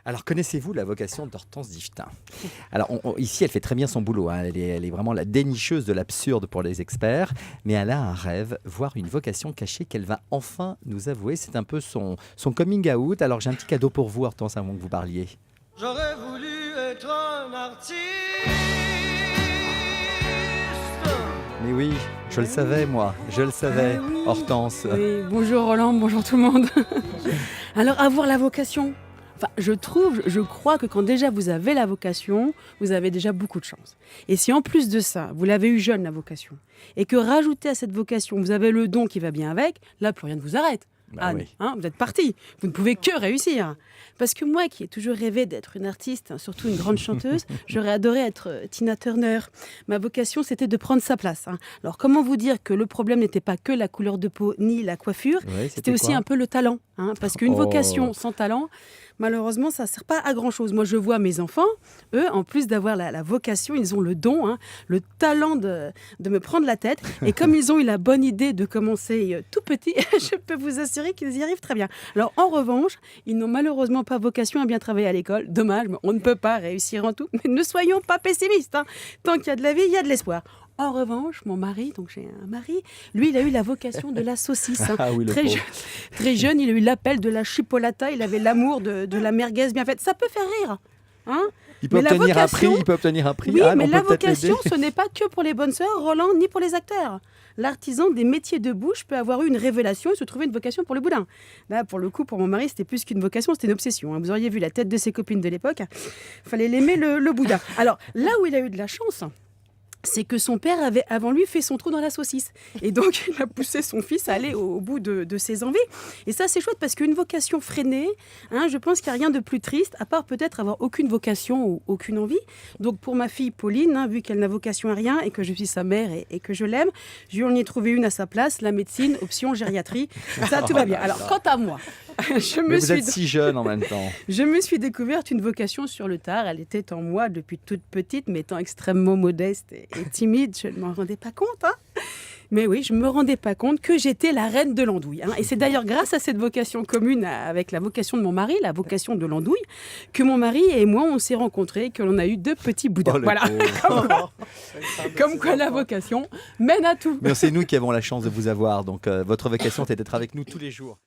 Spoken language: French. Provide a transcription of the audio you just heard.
Alors, connaissez-vous la vocation d'Hortense Diftin? Alors, ici, elle fait très bien son boulot, hein. Elle est vraiment la dénicheuse de l'absurde pour les experts. Mais elle a un rêve, voire une vocation cachée qu'elle va enfin nous avouer. C'est un peu son coming out. Alors, j'ai un petit cadeau pour vous, Hortense, avant que vous parliez. J'aurais voulu être un artiste. Mais oui, je le savais, moi. Je le savais, Oui. Hortense. Oui, bonjour Roland, bonjour tout le monde. Alors, avoir la vocation, enfin, je crois que quand déjà vous avez la vocation, vous avez déjà beaucoup de chance. Et si en plus de ça, vous l'avez eu jeune, la vocation, et que rajouter à cette vocation, vous avez le don qui va bien avec, là, plus rien ne vous arrête. Bah oui. Vous êtes parti. Vous ne pouvez que réussir. Parce que moi, qui ai toujours rêvé d'être une artiste, surtout une grande chanteuse, j'aurais adoré être Tina Turner. Ma vocation, c'était de prendre sa place. Alors, comment vous dire que le problème n'était pas que la couleur de peau ni la coiffure, Ouais, c'était aussi quoi un peu le talent. Parce qu'une vocation sans talent, malheureusement, ça ne sert pas à grand-chose. Moi, je vois mes enfants, eux, en plus d'avoir la vocation, ils ont le don, le talent de me prendre la tête. Et comme ils ont eu la bonne idée de commencer tout petit, je peux vous assurer qu'ils y arrivent très bien. Alors, en revanche, ils n'ont malheureusement pas vocation à bien travailler à l'école. Dommage, mais on ne peut pas réussir en tout. Mais ne soyons pas pessimistes. Tant qu'il y a de la vie, il y a de l'espoir. En revanche, mon mari, donc j'ai un mari, lui, il a eu la vocation de la saucisse. Ah oui, le pauvre. Très jeune, il a eu l'appel de la chipolata, il avait l'amour de la merguez bien faite. Ça peut faire rire, Il peut Mais la obtenir un vocation- prix, il peut obtenir un prix. Oui, Ah, mais on la peut peut-être vocation, l'aider. ce n'est pas que pour les bonnes sœurs, Roland, ni pour les acteurs. L'artisan des métiers de bouche peut avoir eu une révélation et se trouver une vocation pour le boudin. Là, pour le coup, pour mon mari, c'était plus qu'une vocation, c'était une obsession. Vous auriez vu la tête de ses copines de l'époque. Il fallait l'aimer, le boudin. Alors, là où il a eu de la chance, c'est que son père avait avant lui fait son trou dans la saucisse. Et donc, il a poussé son fils à aller au bout de ses envies. Et ça, c'est chouette parce qu'une vocation freinée, je pense qu'il n'y a rien de plus triste, à part peut-être avoir aucune vocation ou aucune envie. Donc, pour ma fille Pauline, vu qu'elle n'a vocation à rien et que je suis sa mère et que je l'aime, je lui en ai trouvé une à sa place, la médecine, option gériatrie. Ça, tout va bien. Alors, quant à moi, Mais vous êtes si jeune en même temps. je me suis découverte une vocation sur le tard. Elle était en moi depuis toute petite, mais étant extrêmement modeste et timide, je ne m'en rendais pas compte. Mais oui, je ne me rendais pas compte que j'étais la reine de l'andouille. Et c'est d'ailleurs grâce à cette vocation commune avec la vocation de mon mari, la vocation de l'andouille, que mon mari et moi, on s'est rencontrés, que l'on a eu 2 petits boudins. Oh, le Voilà. pauvre. Comme quoi la vocation mène à tout. Mais c'est nous qui avons la chance de vous avoir. Donc, votre vocation, c'est d'être avec nous tous les jours.